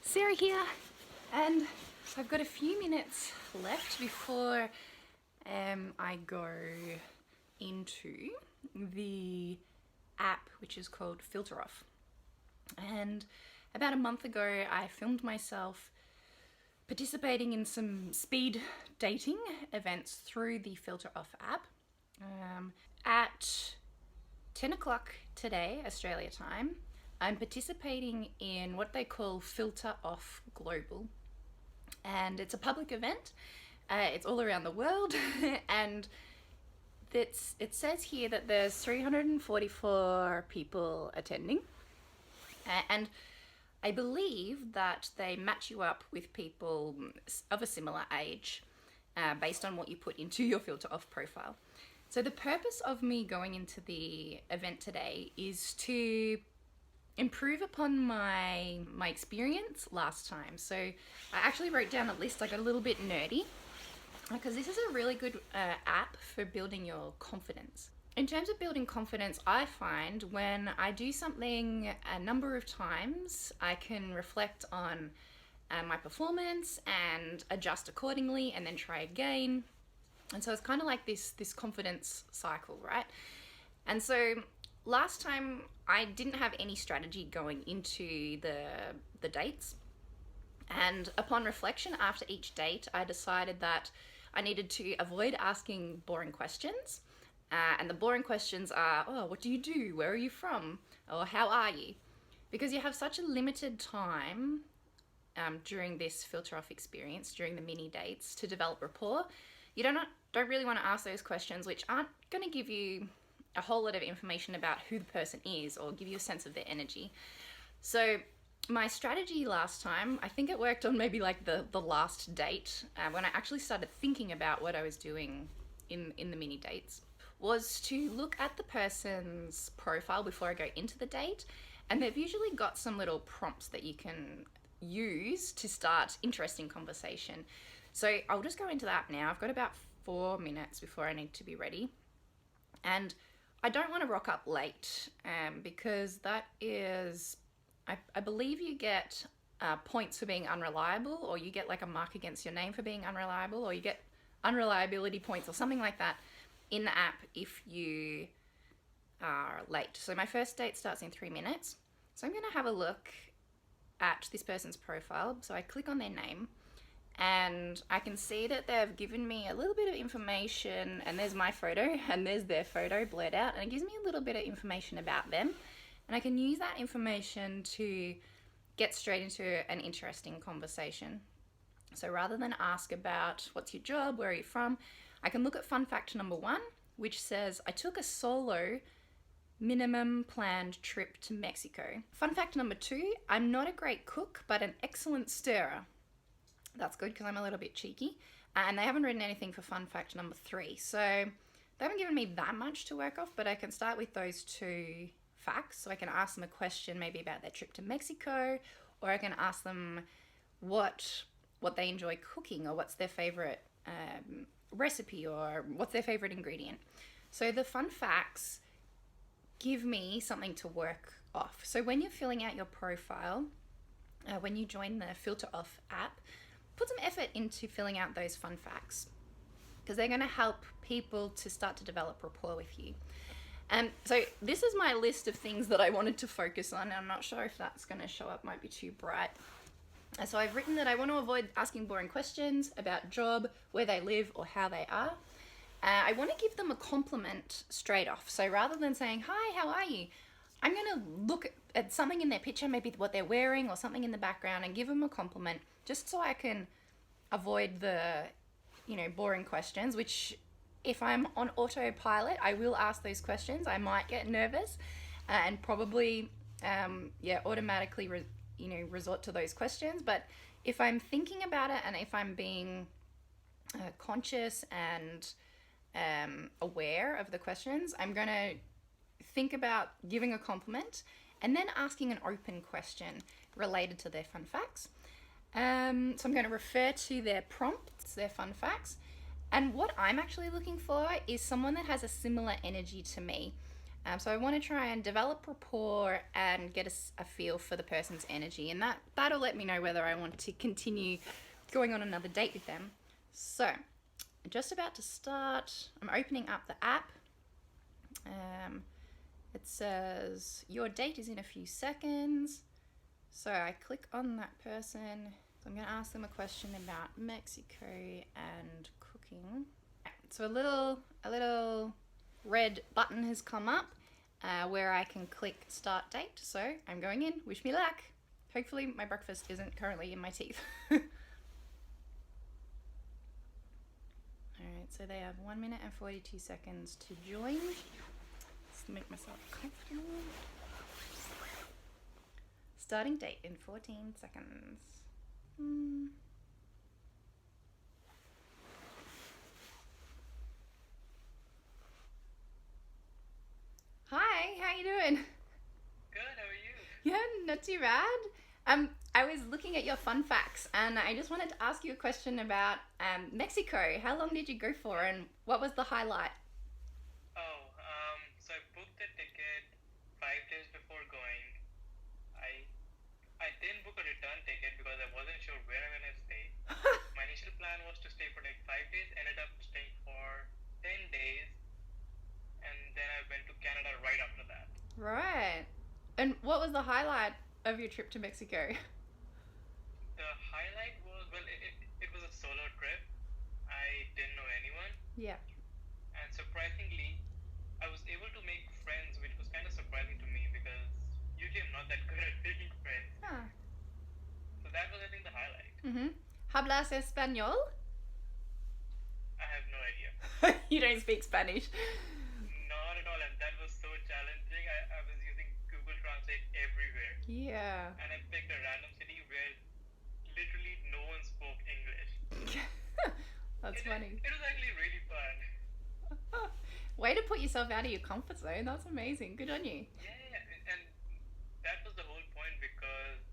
Sarah here, and I've got a few minutes left before I go into the app which is called Filter Off. And about a month ago I filmed myself participating in some speed dating events through the Filter Off app. At 10 o'clock today, Australia time, I'm participating in what they call Filter Off Global. And it's a public event. It's all around the world. And it says here that there's 344 people attending. And I believe that they match you up with people of a similar age based on what you put into your Filter Off profile. So the purpose of me going into the event today is to improve upon my experience last time. So I actually wrote down a list. I got a little bit nerdy because this is a really good app for building your confidence. In terms of building confidence, I find when I do something a number of times, I can reflect on my performance and adjust accordingly and then try again. And so it's kind of like this confidence cycle, right? And so last time I didn't have any strategy going into the dates. And upon reflection after each date, I decided that I needed to avoid asking boring questions. And the boring questions are, oh, what do you do? Where are you from? Or how are you? Because you have such a limited time during this Filter Off experience, during the mini dates, to develop rapport. You don't really want to ask those questions which aren't going to give you a whole lot of information about who the person is or give you a sense of their energy. So my strategy last time, I think it worked on maybe like the last date when I actually started thinking about what I was doing in the mini dates, was to look at the person's profile before I go into the date. And they've usually got some little prompts that you can use to start interesting conversation. So I'll just go into that now. I've got about 4 minutes before I need to be ready. And I don't want to rock up late because that is, I believe you get points for being unreliable, or you get like a mark against your name for being unreliable, or you get unreliability points or something like that in the app if you are late. So my first date starts in 3 minutes. So I'm going to have a look at this person's profile. So I click on their name and I can see that they've given me a little bit of information, and there's my photo and there's their photo blurred out, and it gives me a little bit of information about them, and I can use that information to get straight into an interesting conversation. So rather than ask about what's your job, where are you from, I can look at fun fact number 1, which says I took a solo minimum planned trip to Mexico. Fun fact number 2, I'm not a great cook but an excellent stirrer. That's good because I'm a little bit cheeky. And they haven't written anything for fun fact number 3. So they haven't given me that much to work off, but I can start with those 2 facts. So I can ask them a question maybe about their trip to Mexico, or I can ask them what they enjoy cooking, or what's their favorite recipe, or what's their favorite ingredient. So the fun facts give me something to work off. So when you're filling out your profile, when you join the Filter Off app, put some effort into filling out those fun facts, because they're going to help people to start to develop rapport with you. So this is my list of things that I wanted to focus on. I'm not sure if that's going to show up, might be too bright. So I've written that I want to avoid asking boring questions about job, where they live, or how they are. I want to give them a compliment straight off. So rather than saying, hi, how are you? I'm going to look at something in their picture, maybe what they're wearing or something in the background, and give them a compliment, just so I can avoid the, boring questions, which if I'm on autopilot, I will ask those questions. I might get nervous and probably, automatically, resort to those questions. But if I'm thinking about it, and if I'm being conscious and aware of the questions, I'm going to think about giving a compliment and then asking an open question related to their fun facts. So I'm going to refer to their prompts, their fun facts, and what I'm actually looking for is someone that has a similar energy to me. So I want to try and develop rapport and get a feel for the person's energy, and that'll let me know whether I want to continue going on another date with them. So I'm just about to start. I'm opening up the app. It says your date is in a few seconds. So I click on that person. So I'm going to ask them a question about Mexico and cooking. So a little red button has come up where I can click start date. So I'm going in. Wish me luck. Hopefully my breakfast isn't currently in my teeth. Alright, so they have 1 minute and 42 seconds to join. Let's make myself comfortable. Starting date in 14 seconds. Hi, how you doing? Good, how are you? Yeah, not too bad. I was looking at your fun facts, and I just wanted to ask you a question about Mexico. How long did you go for, and what was the highlight? So I booked the ticket 5 days before going. I didn't book a return ticket because I wasn't sure where I'm gonna stay. My initial plan was to stay for like 5 days, ended up staying for 10 days, and then I went to Canada right after that. Right. And what was the highlight of your trip to Mexico? The highlight was, well, it was a solo trip. I didn't know anyone, Yeah. and surprisingly, I was able to make friends, which was kind of surprising to me because usually I'm not that good at making friends. Ah. So that was, I think, the highlight. ¿Hablas español? I have no idea. You don't speak Spanish. Not at all, and that was so challenging. I was using Google Translate everywhere. Yeah. And I picked a random city where literally no one spoke English. That's funny. It was actually really fun. Way to put yourself out of your comfort zone. That's amazing. Good on you. Yeah. And that was the whole point because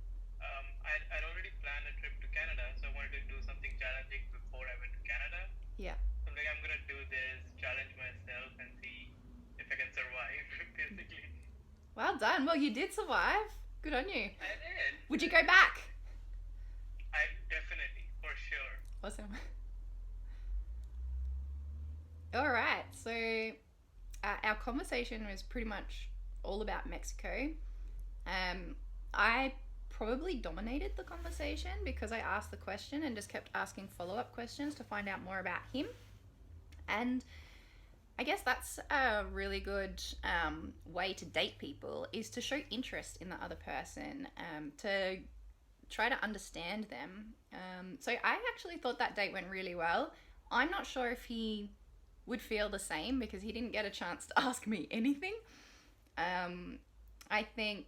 I'd already planned a trip to Canada, so I wanted to do something challenging before I went to Canada. Yeah. So I'm like, I'm gonna do this, challenge myself, and see if I can survive, basically. Well done. Well, you did survive. Good on you. I did. Would you go back? I definitely, for sure. Awesome. All right. So our conversation was pretty much all about Mexico. I probably dominated the conversation because I asked the question and just kept asking follow-up questions to find out more about him. And I guess that's a really good way to date people, is to show interest in the other person, to try to understand them. So I actually thought that date went really well. I'm not sure if he would feel the same because he didn't get a chance to ask me anything. I think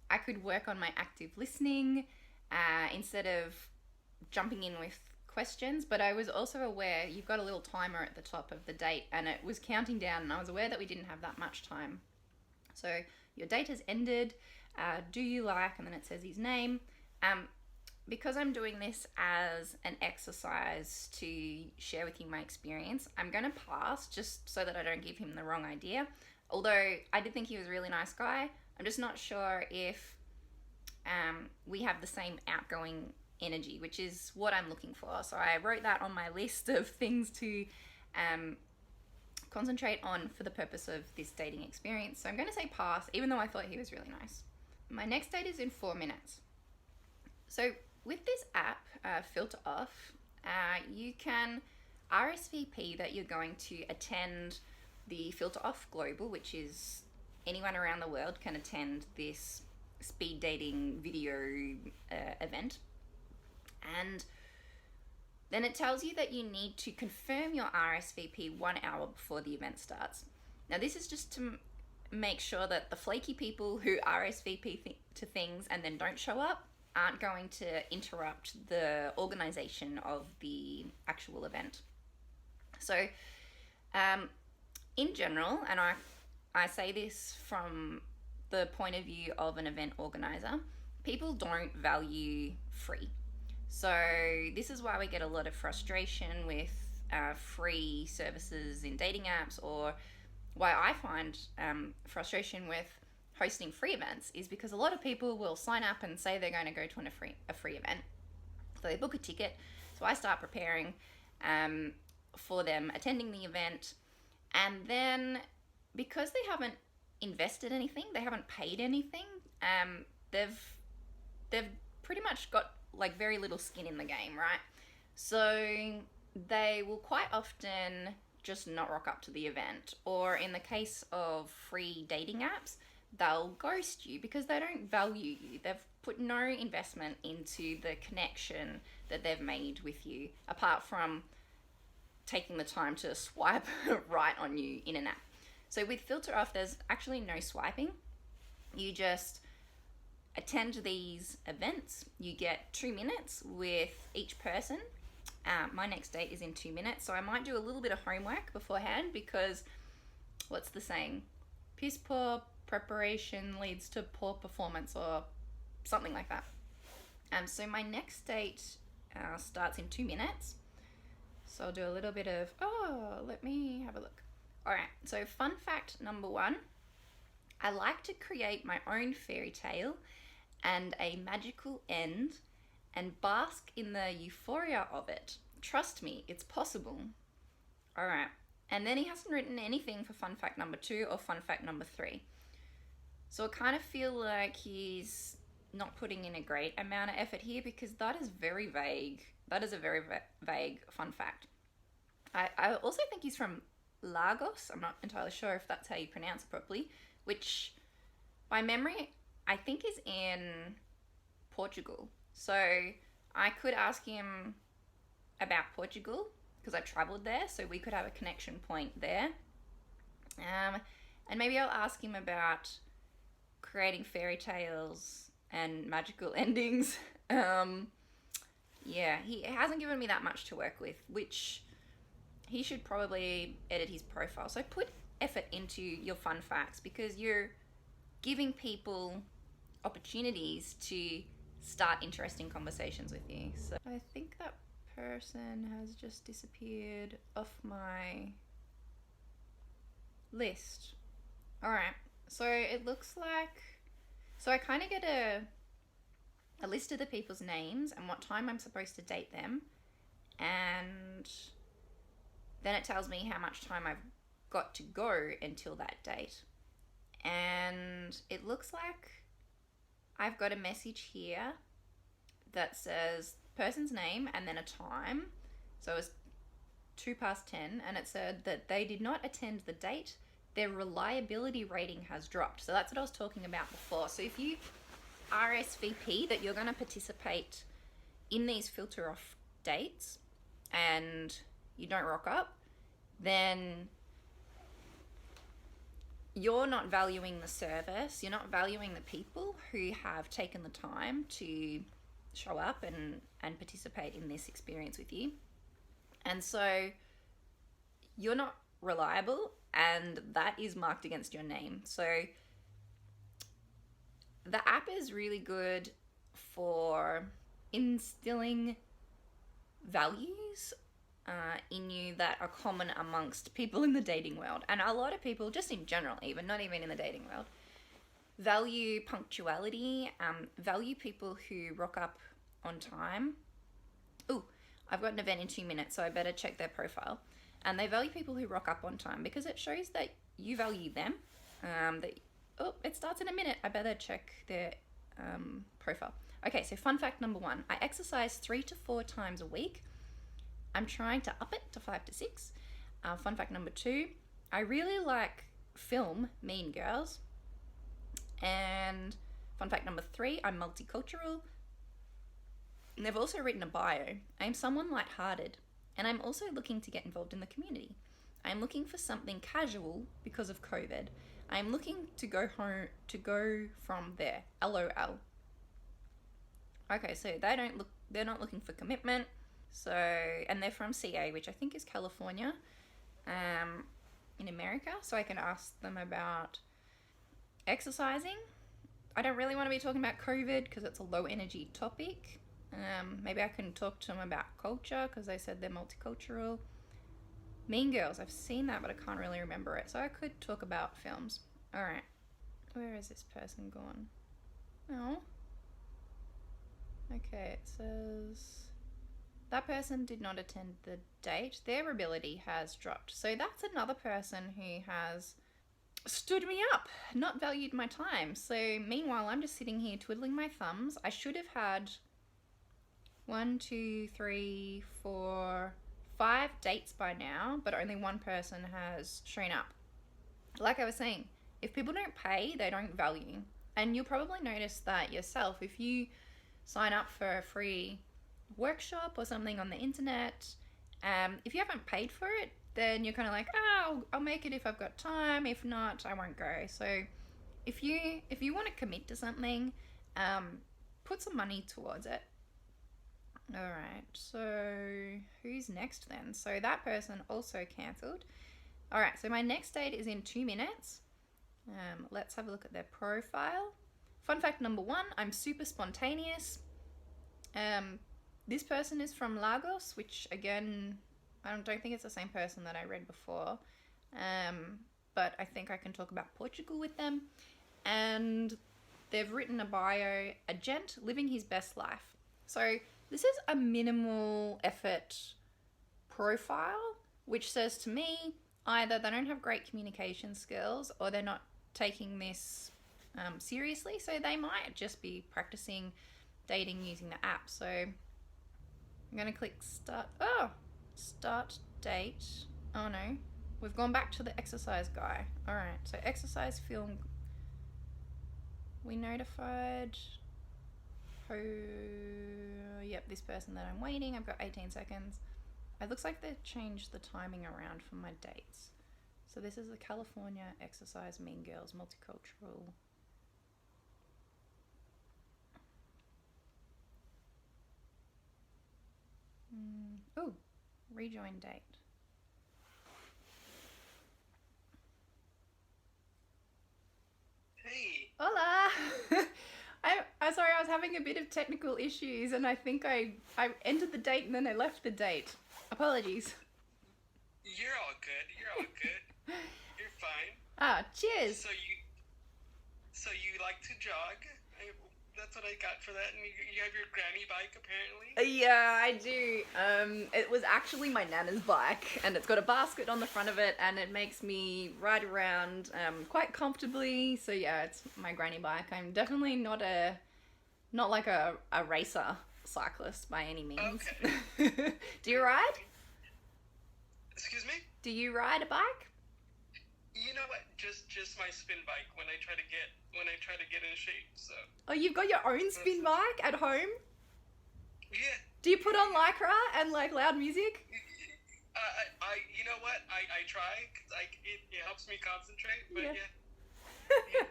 I could work on my active listening instead of jumping in with questions, but I was also aware you've got a little timer at the top of the date and it was counting down, and I was aware that we didn't have that much time. So your date has ended. Do you like? And then it says his name. Because I'm doing this as an exercise to share with you my experience, I'm going to pass just so that I don't give him the wrong idea. Although I did think he was a really nice guy. I'm just not sure if we have the same outgoing energy, which is what I'm looking for. So I wrote that on my list of things to concentrate on for the purpose of this dating experience. So I'm going to say pass, even though I thought he was really nice. My next date is in 4 minutes. So with this app, Filter Off, you can RSVP that you're going to attend the Filter Off Global, which is anyone around the world can attend this speed dating video event. And then it tells you that you need to confirm your RSVP 1 hour before the event starts. Now this is just to make sure that the flaky people who RSVP to things and then don't show up aren't going to interrupt the organization of the actual event. So in general, and I say this from the point of view of an event organizer, people don't value free. So this is why we get a lot of frustration with free services in dating apps or why I find frustration with hosting free events is because a lot of people will sign up and say they're going to go to a free event. So they book a ticket. So I start preparing for them attending the event. And then because they haven't invested anything, they haven't paid anything, they've pretty much got like very little skin in the game, right? So they will quite often just not rock up to the event. Or in the case of free dating apps, they'll ghost you because they don't value you. They've put no investment into the connection that they've made with you, apart from taking the time to swipe right on you in an app. So with Filter Off, there's actually no swiping. You just attend these events. You get 2 minutes with each person. My next date is in 2 minutes, so I might do a little bit of homework beforehand because what's the saying? Piss poor preparation leads to poor performance, or something like that. So my next date starts in 2 minutes. So I'll do a little bit of, let me have a look. All right, so fun fact number 1, I like to create my own fairy tale and a magical end and bask in the euphoria of it. Trust me, it's possible. All right, and then he hasn't written anything for fun fact number 2 or fun fact number 3. So I kind of feel like he's not putting in a great amount of effort here because that is very vague. That is a very vague fun fact. I also think he's from Lagos. I'm not entirely sure if that's how you pronounce it properly, which by memory I think is in Portugal. So I could ask him about Portugal because I traveled there, so we could have a connection point there. And maybe I'll ask him about creating fairy tales and magical endings. Yeah, he hasn't given me that much to work with, which he should probably edit his profile. So put effort into your fun facts because you're giving people opportunities to start interesting conversations with you. So I think that person has just disappeared off my list. All right, so it looks like, so I kind of get a list of the people's names and what time I'm supposed to date them, and then it tells me how much time I've got to go until that date. And it looks like I've got a message here that says person's name and then a time. So it was 10:02, and it said that they did not attend the date. Their reliability rating has dropped. So that's what I was talking about before. So if you RSVP that you're going to participate in these Filter Off dates and you don't rock up, then you're not valuing the service, you're not valuing the people who have taken the time to show up and participate in this experience with you. And so you're not reliable, and that is marked against your name. So the app is really good for instilling values in you that are common amongst people in the dating world. And a lot of people, just in general, even not even in the dating world, value punctuality, value people who rock up on time. Ooh, I've got an event in 2 minutes, so I better check their profile. And they value people who rock up on time because it shows that you value them. It starts in a minute. I better check their profile. Okay, so fun fact number 1. I exercise 3 to 4 times a week. I'm trying to up it to 5 to 6. Fun fact number 2. I really like film Mean Girls. And fun fact number 3. I'm multicultural. And they've also written a bio. I'm someone lighthearted. And I'm also looking to get involved in the community. I'm looking for something casual because of COVID. I'm looking to go from there. LOL. Okay, so they're not looking for commitment. So, and they're from CA, which I think is California, in America. So I can ask them about exercising. I don't really want to be talking about COVID because it's a low energy topic. Maybe I can talk to them about culture because they said they're multicultural. Mean Girls. I've seen that, but I can't really remember it. So I could talk about films. All right. Where is this person gone? Oh. Okay, it says that person did not attend the date. Their ability has dropped. So that's another person who has stood me up, not valued my time. So meanwhile, I'm just sitting here twiddling my thumbs. I should have had 1, 2, 3, 4, 5 dates by now, but only one person has shown up. Like I was saying, if people don't pay, they don't value. And you'll probably notice that yourself. If you sign up for a free workshop or something on the internet, if you haven't paid for it, then you're kind of like, oh, I'll make it if I've got time. If not, I won't go. So if you want to commit to something, put some money towards it. All right, so who's next then? So that person also cancelled. All right, so my next date is in 2 minutes. Let's have a look at their profile. Fun fact number 1, I'm super spontaneous. This person is from Lagos, which again, I don't think it's the same person that I read before. But I think I can talk about Portugal with them. And they've written a bio, a gent living his best life. So this is a minimal effort profile, which says to me either they don't have great communication skills or they're not taking this seriously. So they might just be practicing dating using the app. So I'm going to click start. Oh, start date. Oh no, we've gone back to the exercise guy. All right, so exercise film. We notified. Oh, yep, this person that I'm waiting. I've got 18 seconds. It looks like they've changed the timing around for my dates. So this is the California Exercise Mean Girls Multicultural. Oh, rejoin date. Hey. Hola! I'm sorry, I was having a bit of technical issues and I think I entered the date and then I left the date. Apologies. You're all good. You're all good. You're fine. Ah, cheers. So you like to jog? That's what I got for that. And you have your granny bike, apparently? Yeah, I do. It was actually my nana's bike, and it's got a basket on the front of it, and it makes me ride around quite comfortably. So yeah, it's my granny bike. I'm definitely not like a racer cyclist by any means. Okay. Do you ride? Excuse me? Do you ride a bike? You know what? Just my spin bike when I try to get in shape. So. Oh, you've got your own spin bike at home? Yeah. Do you put on lycra and like loud music? You know what? I try because it helps me concentrate. But Yeah. yeah.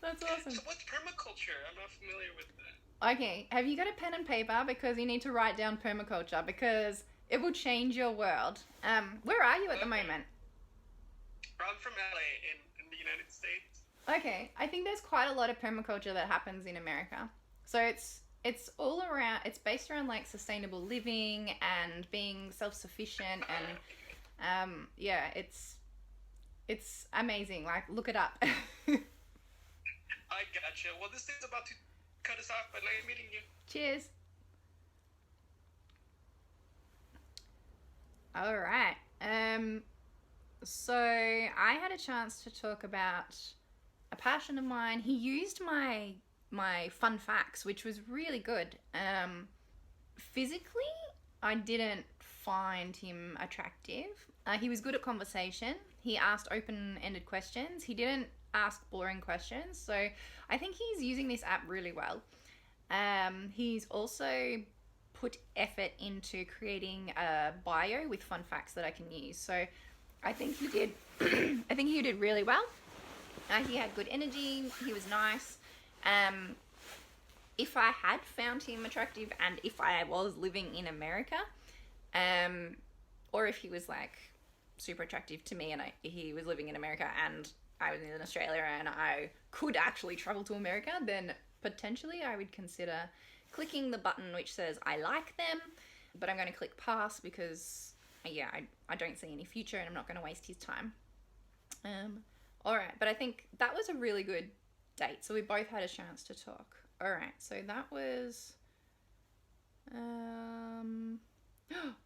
That's awesome. So what's permaculture? I'm not familiar with that. Okay, have you got a pen and paper? Because you need to write down permaculture because it will change your world. Where are you at the moment? I'm from LA in the United States. Okay, I think there's quite a lot of permaculture that happens in America. So it's all around. It's based around like sustainable living and being self-sufficient and yeah, it's amazing. Like look it up. I gotcha. Well, this thing's about to cut us off, but nice meeting you. Cheers. All right. So I had a chance to talk about a passion of mine. He used my fun facts, which was really good. Physically, I didn't find him attractive. He was good at conversation. He asked open-ended questions. He didn't ask boring questions. So I think he's using this app really well. He's also put effort into creating a bio with fun facts that I can use. So I think he did. I think he did really well. He had good energy. He was nice. If I had found him attractive, and if I was living in America, or if he was like super attractive to me, and he was living in America, and I was in Australia, and I could actually travel to America, then potentially I would consider clicking the button which says I like them. But I'm going to click pass because yeah, I don't see any future and I'm not going to waste his time. All right, but I think that was a really good date. So we both had a chance to talk. All right, so that was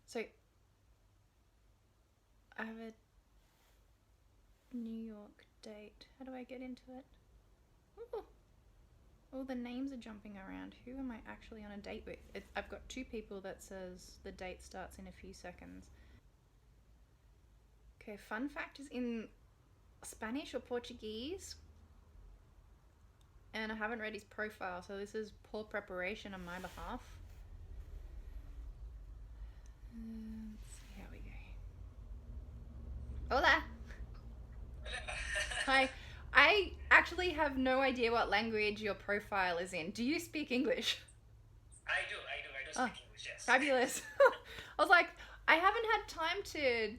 so I have a New York date. How do I get into it? Ooh. All the names are jumping around. Who am I actually on a date with? I've got 2 people that says the date starts in a few seconds. Okay, fun fact is in Spanish or Portuguese. And I haven't read his profile, so this is poor preparation on my behalf. Let's see how we go. Hola! Hi. I actually have no idea what language your profile is in. Do you speak English? I do speak English, yes. Fabulous. I was like, I haven't had time to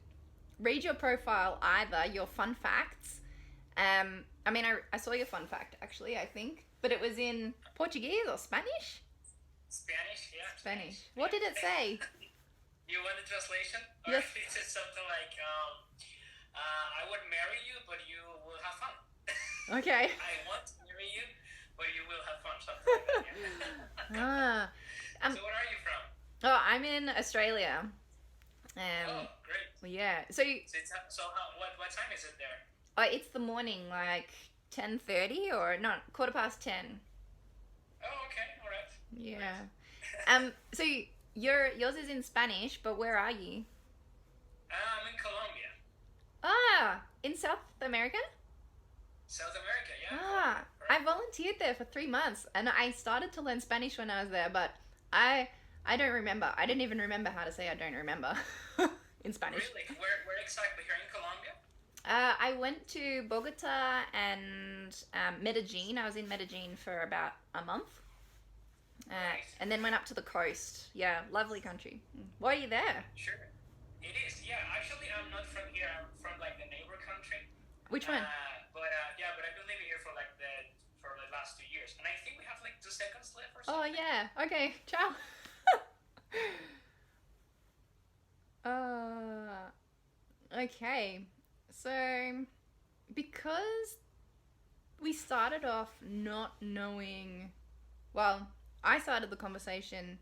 read your profile either, your fun facts. I mean, I saw your fun fact, actually, I think. But it was in Portuguese or Spanish? Spanish, yeah. Spanish. What did it say? You want the translation? Yes. Or it says something like, I would marry you, but you will have fun. Okay. I want to marry you, but you will have fun. Something like that, yeah. So where are you from? Oh, I'm in Australia. Oh, great. Yeah. What time is it there? It's the morning, like 10:30 or not, 10:15. Oh, okay, all right. Yeah. So yours is in Spanish, but where are you? I'm in Colombia. Ah, in South America? South America, yeah. Ah, I volunteered there for 3 months, and I started to learn Spanish when I was there, but I don't remember. I didn't even remember how to say I don't remember in Spanish. Really? Where exactly? Here in Colombia? I went to Bogota and Medellin. I was in Medellin for about a month. Nice. And then went up to the coast. Yeah, lovely country. Why are you there? Sure. It is, yeah. Actually, I'm not from here. I'm from like the neighbor country. Which one? But I've been living here for the last 2 years, and I think we have like 2 seconds left or Oh something. yeah. Okay. Ciao. Okay. So, because we started off not knowing, well, I started the conversation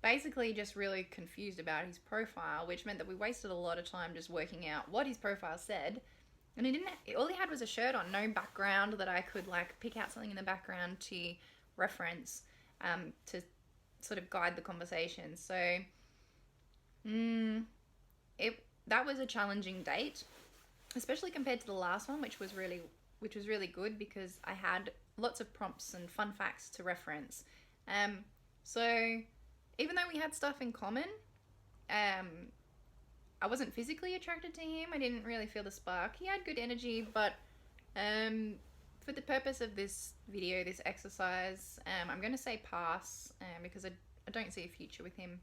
basically just really confused about his profile, which meant that we wasted a lot of time just working out what his profile said. And all he had was a shirt on, no background that I could like pick out something in the background to reference, to sort of guide the conversation. So, that was a challenging date, especially compared to the last one, which was really good because I had lots of prompts and fun facts to reference. So even though we had stuff in common, I wasn't physically attracted to him. I didn't really feel the spark. He had good energy, but for the purpose of this video, this exercise, I'm going to say pass because I don't see a future with him.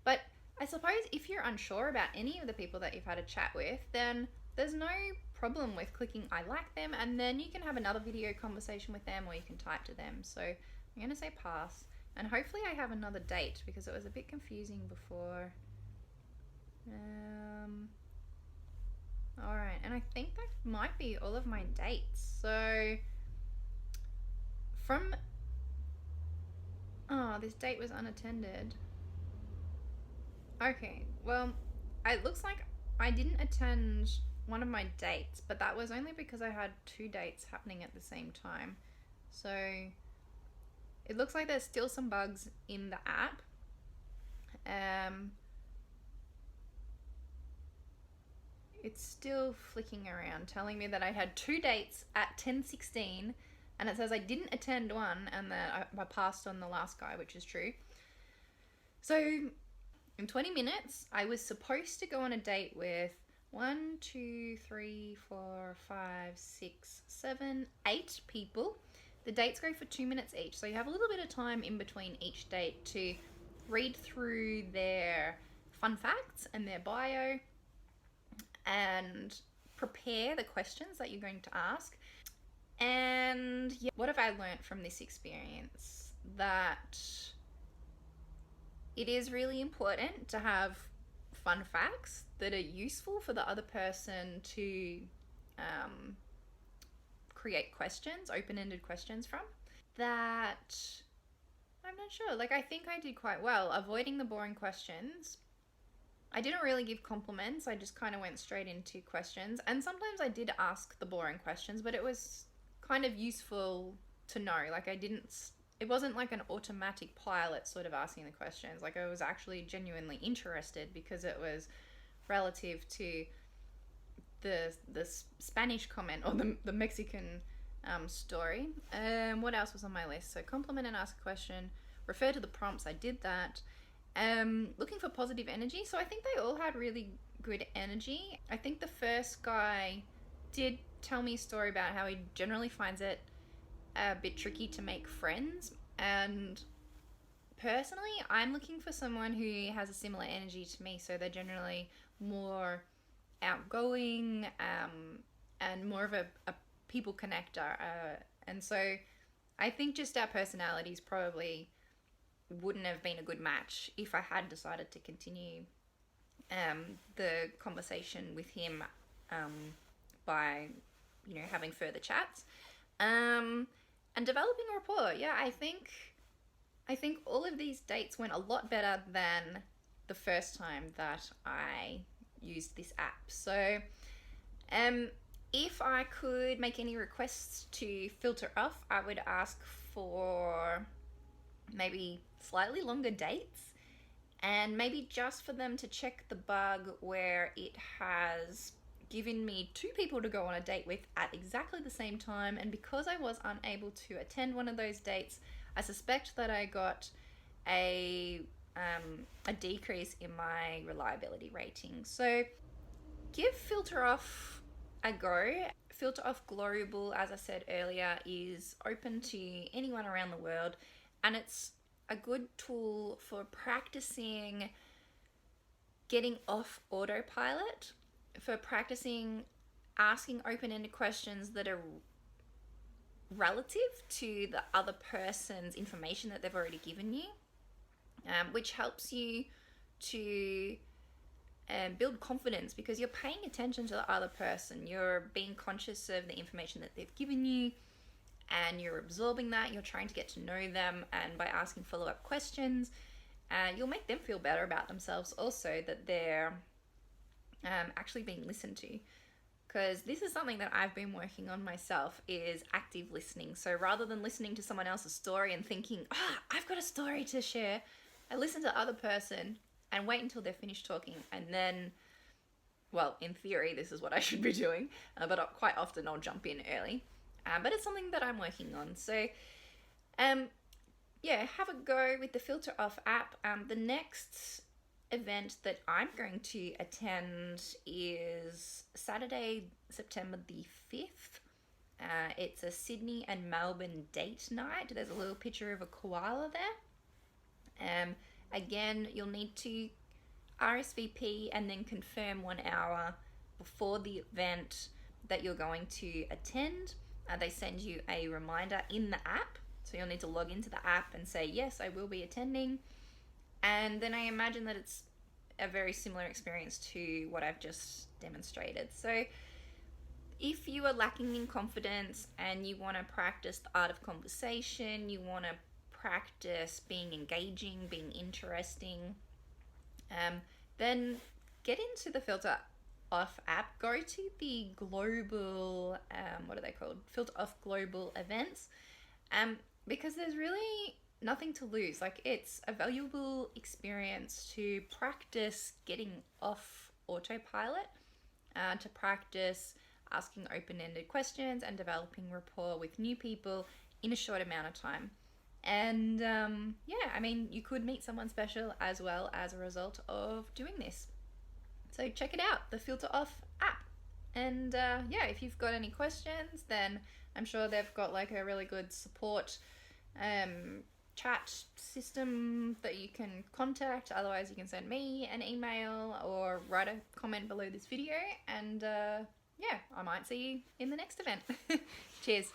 But I suppose if you're unsure about any of the people that you've had a chat with, then there's no problem with clicking I like them, and then you can have another video conversation with them, or you can type to them. So I'm going to say pass, and hopefully I have another date because it was a bit confusing before. Alright, and I think that might be all of my dates. So this date was unattended. Okay, well, it looks like I didn't attend one of my dates, but that was only because I had 2 dates happening at the same time. So it looks like there's still some bugs in the app. It's still flicking around, telling me that I had 2 dates at 10:16, and it says I didn't attend one, and that I passed on the last guy, which is true. So in 20 minutes, I was supposed to go on a date with 1, 2, 3, 4, 5, 6, 7, 8 people. The dates go for 2 minutes each, so you have a little bit of time in between each date to read through their fun facts and their bio and prepare the questions that you're going to ask. And yeah, what have I learned from this experience? That it is really important to have fun facts that are useful for the other person to create questions, open-ended questions from, that I'm not sure. Like, I think I did quite well avoiding the boring questions. I didn't really give compliments. I just kind of went straight into questions. And sometimes I did ask the boring questions, but it was kind of useful to know. Like, it wasn't like an automatic pilot sort of asking the questions. Like, I was actually genuinely interested because it was relative to the Spanish comment or the Mexican story. What else was on my list? So compliment and ask a question, refer to the prompts. I did that. Looking for positive energy. So I think they all had really good energy. I think the first guy did tell me a story about how he generally finds it a bit tricky to make friends. And personally, I'm looking for someone who has a similar energy to me. So they're generally more outgoing and more of a people connector. And so I think just our personalities probably wouldn't have been a good match if I had decided to continue the conversation with him by, having further chats. And developing a rapport. Yeah, I think all of these dates went a lot better than the first time that I used this app. So if I could make any requests to filter off, I would ask for maybe slightly longer dates, and maybe just for them to check the bug where it has given me 2 people to go on a date with at exactly the same time. And because I was unable to attend one of those dates, I suspect that I got a decrease in my reliability rating. So give filter off a go. Filter off Global, as I said earlier, is open to anyone around the world, and it's a good tool for practicing getting off autopilot, for practicing asking open-ended questions that are relative to the other person's information that they've already given you, which helps you to build confidence because you're paying attention to the other person. You're being conscious of the information that they've given you, and you're absorbing that. You're trying to get to know them, and by asking follow-up questions, you'll make them feel better about themselves also, that they're actually being listened to. Because this is something that I've been working on myself, is active listening. So rather than listening to someone else's story and thinking, I've got a story to share, I listen to the other person and wait until they're finished talking, and then, well, in theory, this is what I should be doing, but quite often I'll jump in early. But it's something that I'm working on. So, have a go with the Filter Off app. The next event that I'm going to attend is Saturday, September the 5th. It's a Sydney and Melbourne date night. There's a little picture of a koala there. Again, you'll need to RSVP and then confirm 1 hour before the event that you're going to attend. They send you a reminder in the app, so you'll need to log into the app and say, yes, I will be attending. And then I imagine that it's a very similar experience to what I've just demonstrated. So if you are lacking in confidence and you want to practice the art of conversation, you want to practice being engaging, being interesting, then get into the Filter Off app. Go to the global, what are they called? Filter Off Global events, because there's really nothing to lose. Like, it's a valuable experience to practice getting off autopilot, to practice asking open-ended questions and developing rapport with new people in a short amount of time. And you could meet someone special as well as a result of doing this. So check it out, the Filter Off app. And if you've got any questions, then I'm sure they've got like a really good support chat system that you can contact. Otherwise, you can send me an email or write a comment below this video. And I might see you in the next event. Cheers.